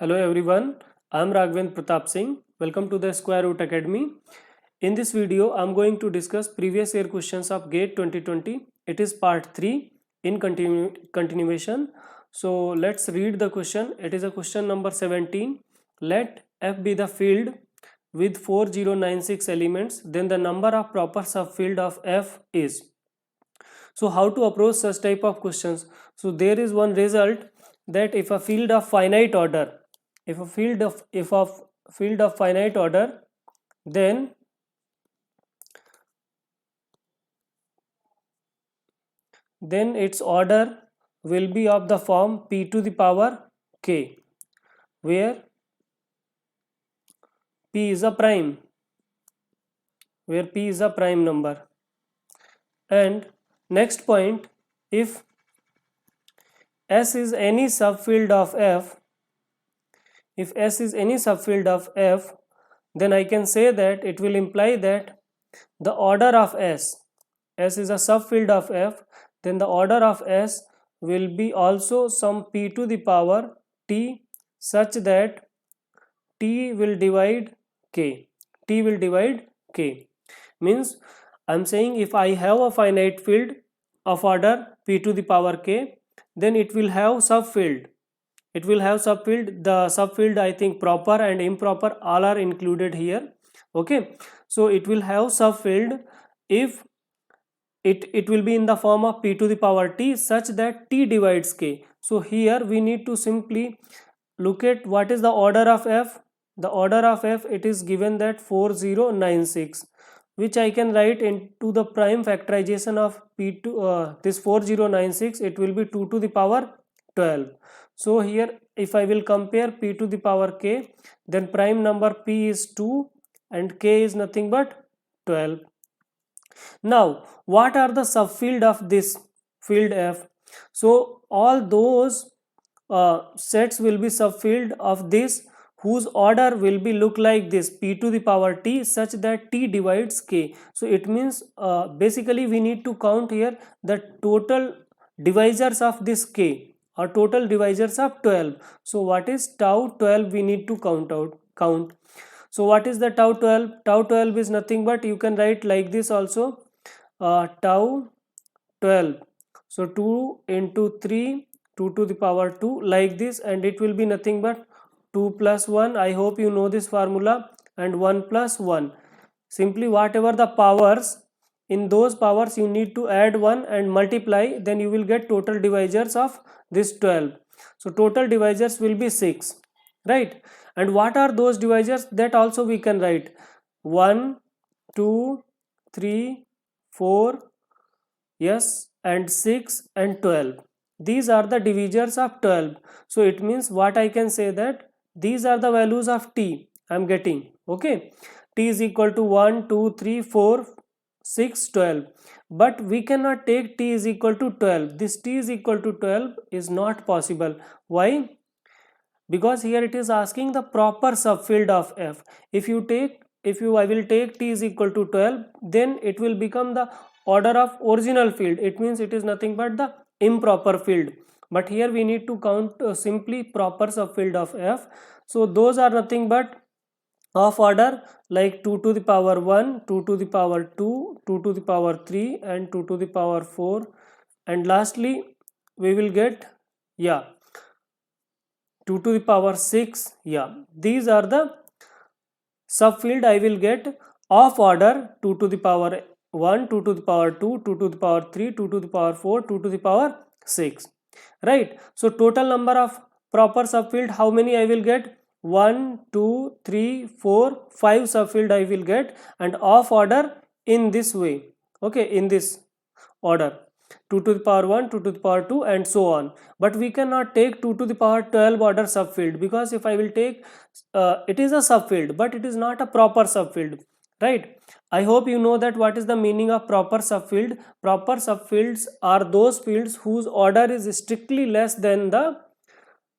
Hello everyone, I am Raghavendra Pratap Singh. Welcome to the Square Root Academy. In this video, I am going to discuss previous year questions of GATE 2020. It is part 3 in continuation. So let's read the question. It is a question number 17. Let F be the field with 4096 elements, then the number of proper subfield of F is. So how to approach such type of questions? So there is one result that if a field of finite order, if a field of finite order, then its order will be of the form p to the power k, where p is a prime, number. And next point, if S is any subfield of F, then I can say that it will imply that the order of S is a subfield of F, then the order of S will be also some p to the power t such that t will divide k. Means I'm saying if I have a finite field of order p to the power k, then it will have subfield. The subfield, I think, proper and improper all are included here. Okay, so it will have subfield if it will be in the form of p to the power t such that t divides k. So here we need to simply look at what is the order of F. The order of F, it is given that 4096, which I can write into the prime factorization of p to this 4096. It will be 2 to the power 12. So here if I will compare p to the power k, then prime number p is 2 and k is nothing but 12. Now, what are the subfield of this field F? So all those sets will be subfield of this whose order will be look like this, p to the power t such that t divides k. So it means basically we need to count here the total divisors of this k, or total divisors of 12. So what is tau 12 we need to count. So what is the tau 12? Tau 12 is nothing but, you can write like this also, tau 12. So 2 into 3, 2 to the power 2, like this, and it will be nothing but 2 plus 1. I hope you know this formula, and 1 plus 1. Simply whatever the powers, in those powers you need to add 1 and multiply, then you will get total divisors of this 12. So total divisors will be 6, right? And what are those divisors? That also we can write 1, 2, 3, 4, yes, and 6 and 12. These are the divisors of 12. So it means what I can say that these are the values of t I am getting. Okay, t is equal to 1, 2, 3, 4, 6, 12. But we cannot take t is equal to 12. This t is equal to 12 is not possible. Why? Because here it is asking the proper subfield of F. If I will take t is equal to 12, then it will become the order of original field. It means it is nothing but the improper field. But here we need to count simply proper subfield of F. So those are nothing but of order like 2 to the power 1, 2 to the power 2, 2 to the power 3, and 2 to the power 4. And lastly we will get, yeah, 2 to the power 6. Yeah, these are the subfield I will get of order 2 to the power 1, 2 to the power 2, 2 to the power 3, 2 to the power 4, 2 to the power 6, right? So total number of proper subfield, how many I will get? 1, 2, 3, 4, 5 subfield I will get, and of order in this way. Okay, in this order, 2 to the power 1, 2 to the power 2, and so on. But we cannot take 2 to the power 12 order subfield, because if I will take, it is a subfield but it is not a proper subfield, right? I hope you know that what is the meaning of proper subfield. Proper subfields are those fields whose order is strictly less than the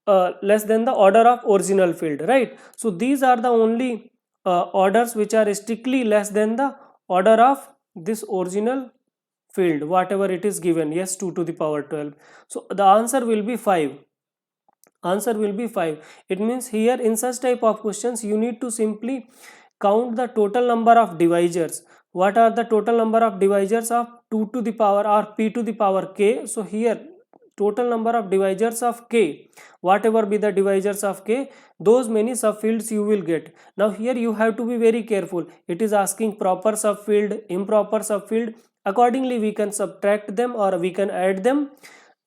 order of original field, right? So these are the only orders which are strictly less than the order of this original field, whatever it is given. Yes, 2 to the power 12. So the answer will be 5. Answer will be 5. It means here in such type of questions you need to simply count the total number of divisors. What are the total number of divisors of 2 to the power or p to the power k? So here total number of divisors of k, whatever be the divisors of k, those many subfields you will get. Now here you have to be very careful. It is asking proper subfield, improper subfield. Accordingly we can subtract them or we can add them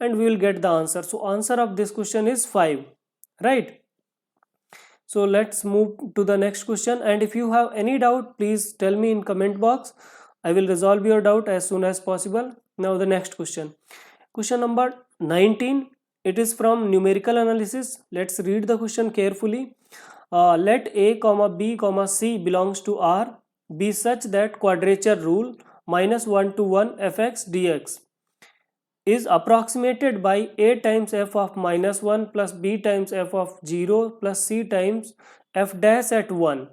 and we will get the answer. So answer of this question is 5, right? So let's move to the next question, and if you have any doubt please tell me in comment box. I will resolve your doubt as soon as possible. Now the next question. Question number 19. It is from numerical analysis. Let's read the question carefully. Let a comma b comma c belongs to R be such that quadrature rule minus 1 to 1 fx dx is approximated by a times f of minus 1 plus b times f of 0 plus c times f dash at 1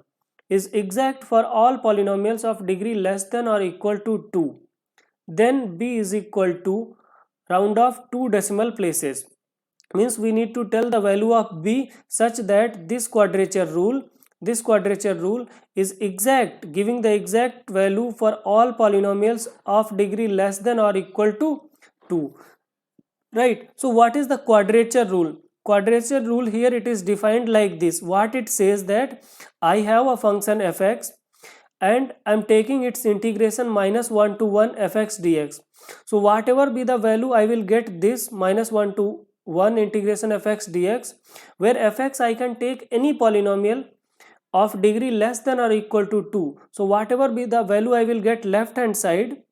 is exact for all polynomials of degree less than or equal to 2. Then b is equal to round off 2 decimal places. Means we need to tell the value of b such that this quadrature rule is exact, giving the exact value for all polynomials of degree less than or equal to 2, right? So what is the quadrature rule? Quadrature rule here it is defined like this. What it says that I have a function fx and I'm taking its integration minus 1 to 1 fx dx. So whatever be the value I will get this minus 1 to 1 integration fx dx, where fx I can take any polynomial of degree less than or equal to 2. So whatever be the value I will get left hand side,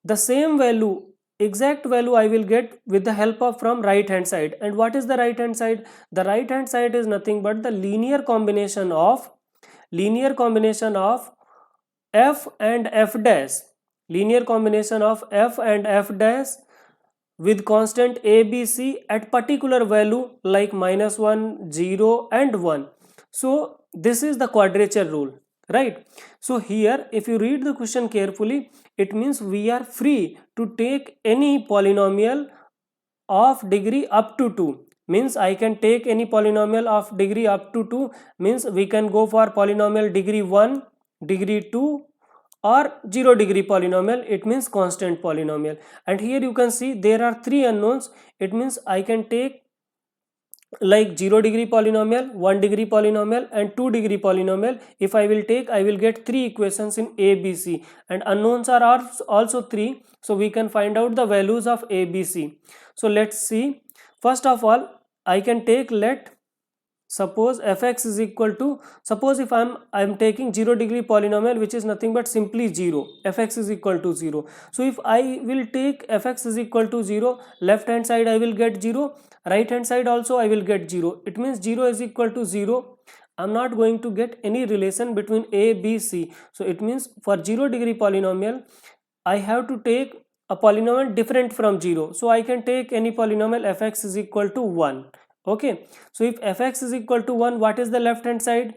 the same value, exact value I will get with the help of from right hand side. And what is the right hand side? The right hand side is nothing but the linear combination of f and f dash, linear combination of f and f dash with constant a, b, c at particular value like minus 1, 0 and 1. So this is the quadrature rule, right? So here if you read the question carefully, it means we are free to take any polynomial of degree up to 2. Means I can take any polynomial of degree up to 2, means we can go for polynomial degree 1, degree 2 or 0 degree polynomial, it means constant polynomial. And here you can see there are 3 unknowns. It means I can take like 0 degree polynomial, 1 degree polynomial and 2 degree polynomial. If I will take, I will get 3 equations in a, b, c, and unknowns are also 3, so we can find out the values of a, b, c. So let's see. First of all I can take, let suppose fx is equal to, suppose if I'm taking 0 degree polynomial which is nothing but simply 0, fx is equal to 0. So if I will take fx is equal to 0, left hand side I will get 0, right hand side also I will get 0. It means 0 is equal to 0. I'm not going to get any relation between a, b, c. So it means for 0 degree polynomial I have to take a polynomial different from 0. So I can take any polynomial fx is equal to 1. Okay, so if fx is equal to 1, what is the left hand side?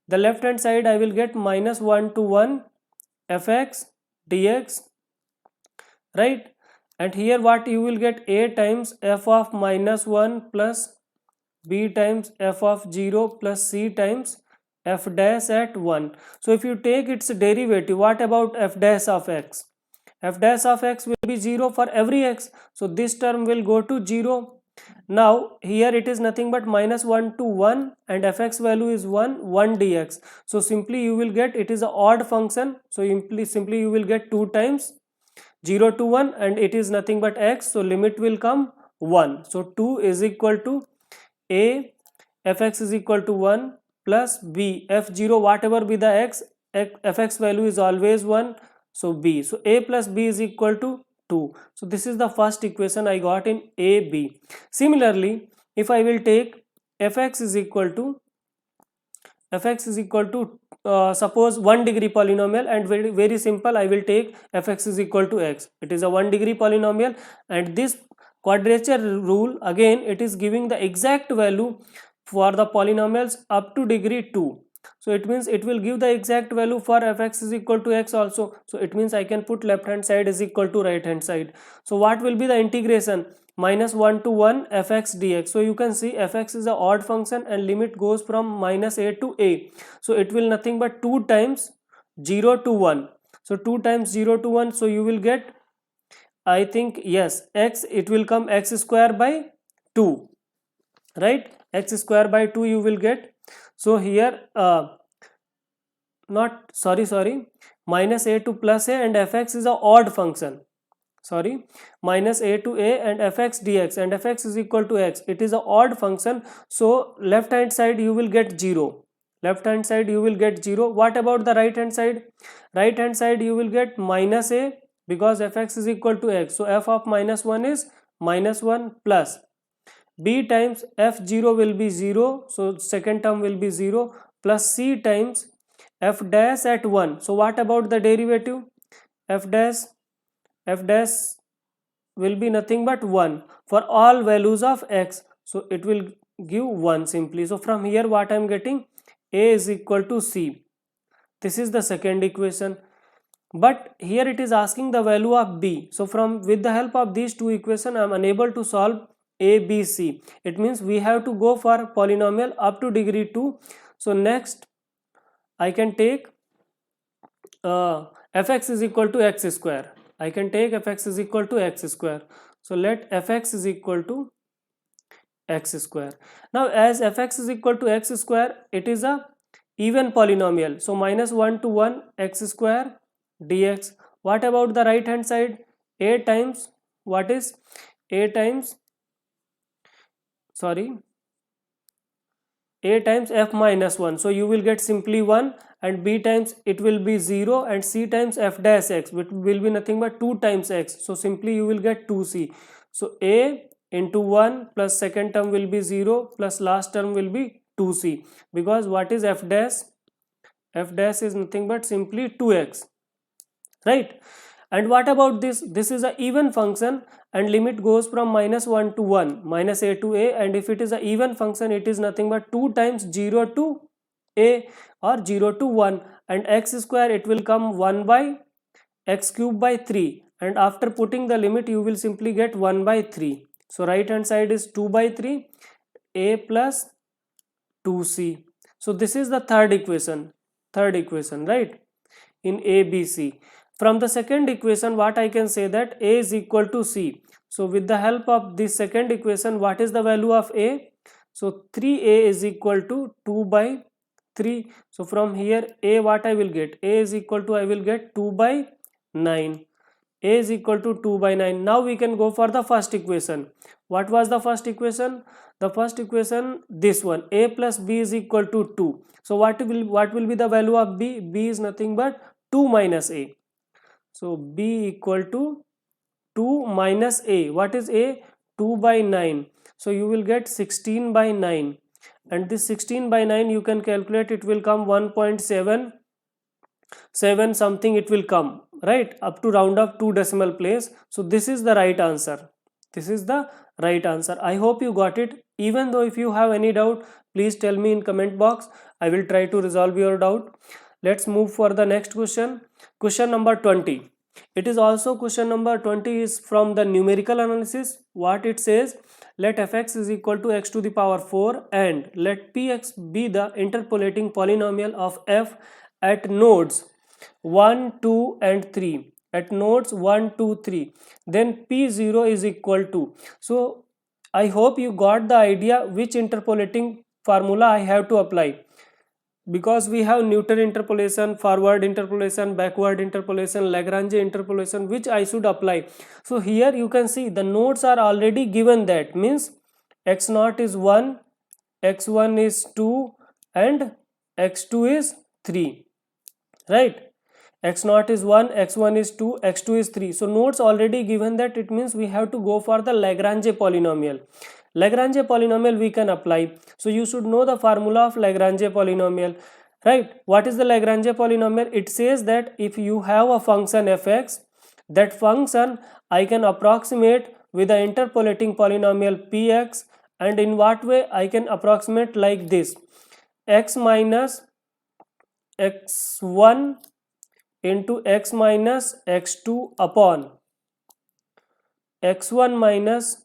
The left hand side I will get minus 1 to 1 fx dx, right? And here what you will get, a times f of minus 1 plus b times f of 0 plus c times f dash at 1. So if you take its derivative, what about f dash of x? F dash of x will be 0 for every x, so this term will go to 0. Now here it is nothing but minus 1 to 1 and fx value is 1 dx. So simply you will get, it is an odd function, so simply you will get 2 times 0 to 1 and it is nothing but x, so limit will come 1. So 2 is equal to a, fx is equal to 1 plus b, f0 whatever be the x, fx value is always 1, so b. So a plus b is equal to 2. So this is the first equation I got in a, b. Similarly if I will take fx is equal to suppose 1 degree polynomial, and very simple, I will take fx is equal to x. It is a 1 degree polynomial and this quadrature rule again it is giving the exact value for the polynomials up to degree 2. So it means it will give the exact value for fx is equal to x also. So it means I can put left hand side is equal to right hand side. So what will be the integration? minus 1 to 1 fx dx. So you can see fx is a odd function and limit goes from minus a to a, so it will nothing but 2 times 0 to 1. So 2 times 0 to 1, so you will get, I think, yes, x, it will come x square by 2, right? X square by 2 you will get. So here not sorry, minus a to plus a and fx is a odd function, sorry, minus a to a and fx dx, and fx is equal to x, it is a odd function. So left hand side you will get 0, left hand side you will get 0. What about the right hand side? Right hand side you will get minus a, because fx is equal to x, so f of minus 1 is minus 1 plus b times f0 will be 0, so second term will be 0, plus c times f dash at 1. So what about the derivative? F dash will be nothing but 1 for all values of x, so it will give 1 simply. So from here what I am getting, a is equal to c. This is the second equation, but here it is asking the value of b. So from with the help of these two equations I am unable to solve a, b, c. It means we have to go for polynomial up to degree 2. So next I can take fx is equal to x square. I can take fx is equal to x square. So let fx is equal to x square. Now as fx is equal to x square, it is a even polynomial. So minus 1 to 1 x square dx. What about the right hand side? A times, what is a times, sorry, a times f minus 1. So you will get simply 1, and b times it will be 0, and c times f dash x, which will be nothing but 2 times x. So simply you will get 2c. So a into 1 plus second term will be 0 plus last term will be 2c, because what is f dash? F dash is nothing but simply 2x, right? And what about this? This is an even function and limit goes from minus 1 to 1, minus a to a, and if it is an even function it is nothing but 2 times 0 to a or 0 to 1, and x square it will come 1 by x cube by 3, and after putting the limit you will simply get 1 by 3. So right hand side is 2 by 3, a plus 2c. So this is the third equation, right, in a, b, c. From the second equation what I can say, that a is equal to c. So with the help of this second equation, what is the value of a? So 3a is equal to 2 by 3. So from here a, what I will get? A is equal to, I will get 2 by 9. A is equal to 2 by 9. Now we can go for the first equation. What was the first equation? The first equation, this one, a plus b is equal to 2. So what will be the value of b? B is nothing but 2 minus a. So b equal to 2 minus a. What is a? 2 by 9. So you will get 16 by 9, and this 16 by 9 you can calculate, it will come 1.77 something it will come, right, up to round up 2 decimal place. So this is the right answer. This is the right answer. I hope you got it. Even though if you have any doubt, please tell me in comment box. I will try to resolve your doubt. Let's move for the next question. Question number 20. It is also question number 20 is from the numerical analysis. What it says, let fx is equal to x to the power 4 and let px be the interpolating polynomial of f at nodes 1, 2 and 3. At nodes 1, 2, 3. Then p0 is equal to. So I hope you got the idea which interpolating formula I have to apply, because we have Newton interpolation, forward interpolation, backward interpolation, Lagrange interpolation, which I should apply. So here you can see the nodes are already given, that means x0 is 1, x1 is 2 and x2 is 3, right? X0 is 1, x1 is 2, x2 is 3. So nodes already given, that it means we have to go for the Lagrange polynomial. Lagrange polynomial we can apply. So you should know the formula of Lagrange polynomial, right? What is the Lagrange polynomial? It says that if you have a function fx, that function I can approximate with the interpolating polynomial px, and in what way I can approximate like this: x minus x1 into x minus x2 upon x1 minus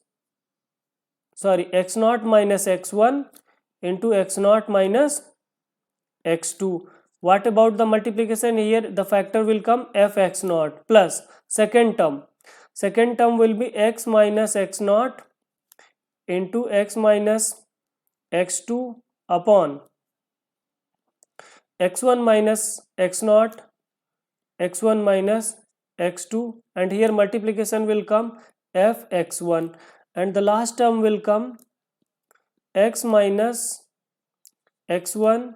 sorry, x naught minus x1 into x naught minus x2. What about the multiplication? Here the factor will come f x naught plus second term. Second term will be x minus x naught into x minus x2 upon x1 minus x naught, x1 minus x2, and here multiplication will come f x1, and the last term will come x minus x1,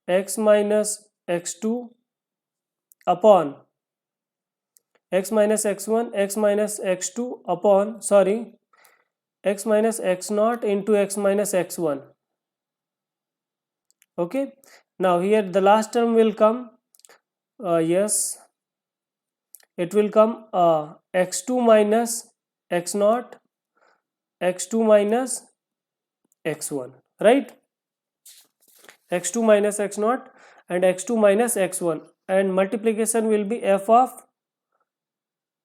x minus x2 upon x minus x1, x minus x2 upon, sorry, x minus x naught into x minus x1. Okay, now here the last term will come, yes, it will come x2 minus x naught, x2 minus x1, right? x2 minus x naught and x2 minus x1, and multiplication will be f of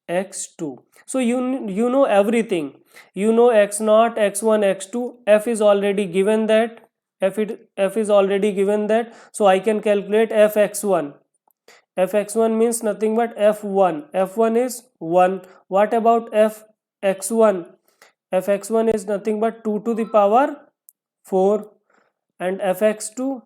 x2. So you know everything. You know x naught, x1, x2. F is already given that. F is already given that. So I can calculate f x1. F x1 means nothing but f1. F1 is 1. What about f x1? F x1 is nothing but 2 to the power 4, and f x2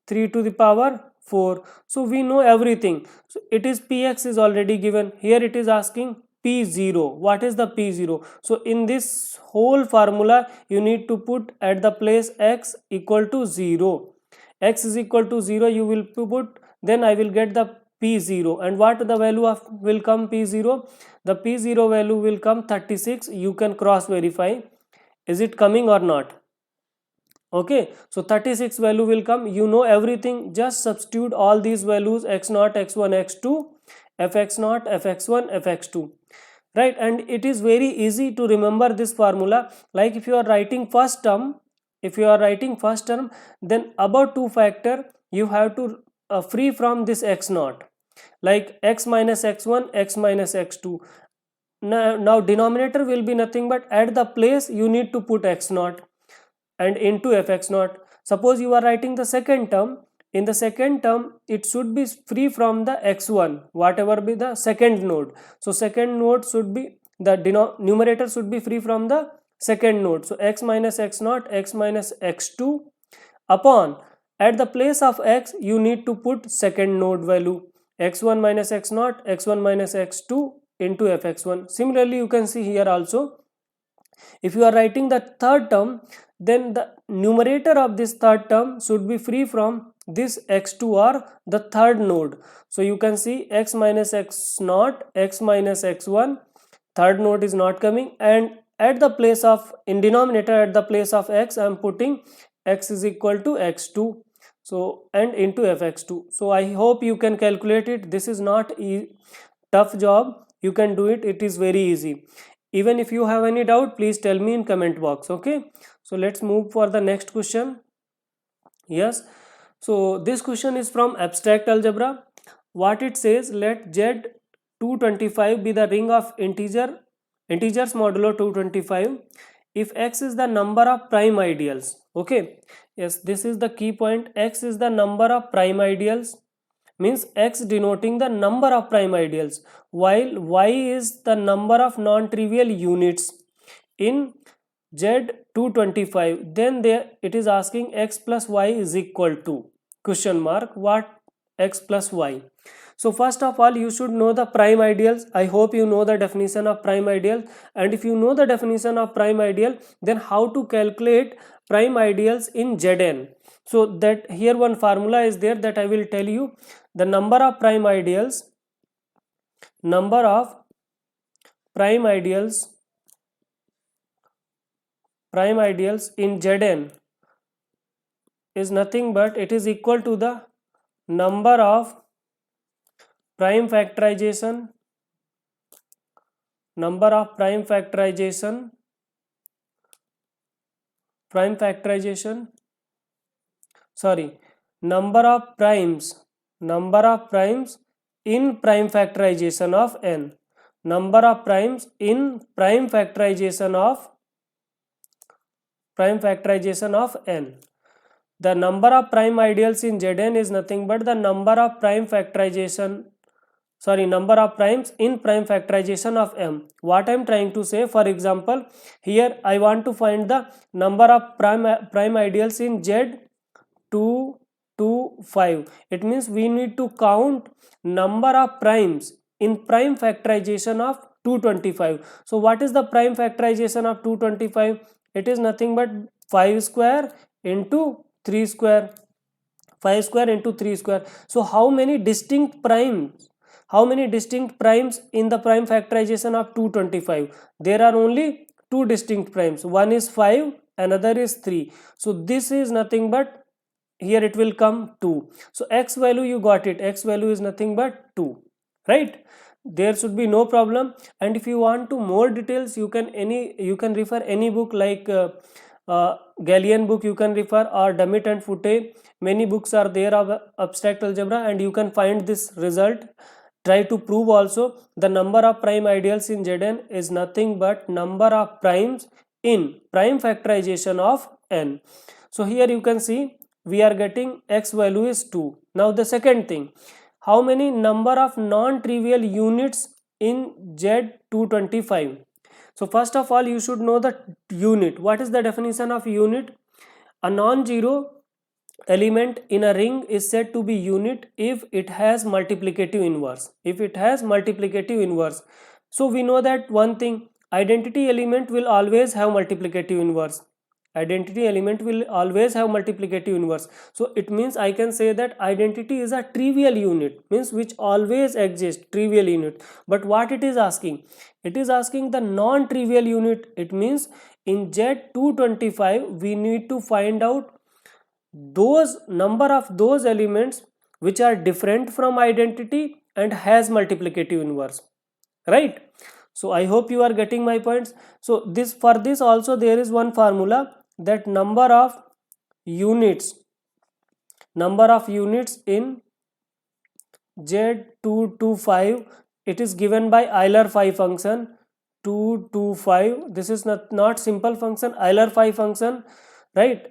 3 to the power 4. So we know everything. So it is px is already given. Here it is asking p0. What is the p0? So in this whole formula you need to put at the place x equal to 0. X is equal to 0 you will put, then I will get the p0. And what the value of will come p0? The p0 value will come 36. You can cross verify. Is it coming or not? Okay, so 36 value will come. You know everything, just substitute all these values x naught, x1, x2, fx naught, fx1, fx2, right? And it is very easy to remember this formula. Like if you are writing first term, then above 2 factor you have to free from this x naught, like x minus x1, x minus x2. Now denominator will be nothing but at the place you need to put x naught and into fx naught. Suppose you are writing the second term. In the second term it should be free from the x1, whatever be the second node. So second node should be, the numerator should be free from the second node. So x minus x naught, x minus x2 upon, at the place of x you need to put second node value, x1 minus x naught, x1 minus x2 into fx1. Similarly you can see here also, if you are writing the third term, then the numerator of this third term should be free from this x2 or the third node. So you can see x minus x naught, x minus x1, third node is not coming, and at the place of, in denominator at the place of x I am putting x is equal to x2, so and into fx2. So I hope you can calculate it. This is not a tough job, you can do it, it is very easy. Even if you have any doubt, please tell me in comment box. Okay, so let's move for the next question. Yes, so this question is from abstract algebra. What it says, let Z225 be the ring of integers modulo 225 if x is the number of prime ideals. Okay, yes, this is the key point. X is the number of prime ideals, means x denoting the number of prime ideals, while y is the number of non-trivial units in Z225. Then there it is asking x plus y is equal to question mark, what x plus y. So first of all you should know the prime ideals. I hope you know the definition of prime ideal, and if you know the definition of prime ideal, then how to calculate prime ideals in Zn. So that here one formula is there that I will tell you. The number of prime ideals in Zn is nothing but it is equal to the number of prime factorization sorry, number of primes in prime factorization of n, number of primes in prime factorization of prime factorization of n. The number of prime ideals in Zn is nothing but the number of prime factorization, number of primes in prime factorization of m. What I am trying to say, for example, here I want to find the number of prime ideals in Z 2 to 5. It means we need to count number of primes in prime factorization of 225. So what is the prime factorization of 225? It is nothing but 5 square into 3 square. 5 square into 3 square. So how many distinct primes in the prime factorization of 225? There are only two distinct primes. One is 5, another is 3. So this is nothing but, here it will come 2. So x value, you got it, x value is nothing but 2, right? There should be no problem. And if you want to more details, you can refer any book like Gallian book you can refer, or Dummett and Foote. Many books are there of abstract algebra, and you can find this result. Try to prove also. The number of prime ideals in Zn is nothing but number of primes in prime factorization of n. So here you can see we are getting x value is 2. Now the second thing, how many number of non-trivial units in Z225? So first of all, you should know the unit. What is the definition of unit? A non-zero element in a ring is said to be unit if it has multiplicative inverse. So we know that one thing, identity element will always have multiplicative inverse. So it means I can say that identity is a trivial unit, means which always exists, trivial unit. But what it is asking? It is asking the non-trivial unit. It means in Z225 we need to find out those number of those elements which are different from identity and has multiplicative inverse, right? So I hope you are getting my points. So for this also there is one formula, that number of units in Z225, it is given by Euler-Phi function 225. This is not simple function, Euler-Phi function, right?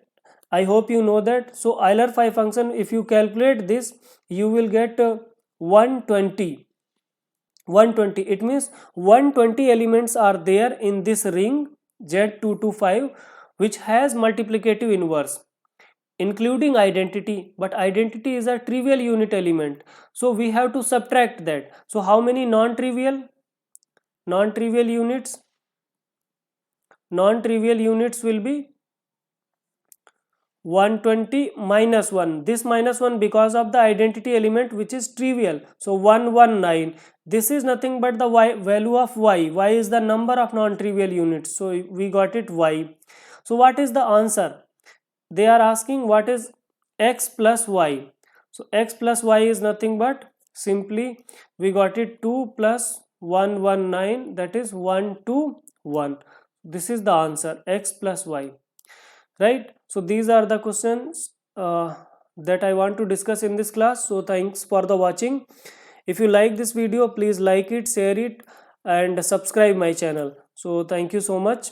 I hope you know that. So Euler-Phi function, if you calculate this, you will get 120. It means 120 elements are there in this ring Z225 which has multiplicative inverse, including identity. But identity is a trivial unit element, so we have to subtract that. So how many non-trivial units? Non-trivial units will be 120 minus 1. This minus 1 because of the identity element which is trivial. So 119. This is nothing but the value of y. Y is the number of non-trivial units. So we got it y. So what is the answer? They are asking what is x plus y. So x plus y is nothing but, simply we got it 2 plus 119, that is 121. This is the answer, x plus y, right? So these are the questions that I want to discuss in this class. So thanks for the watching. If you like this video, please like it, share it, and subscribe my channel. So thank you so much.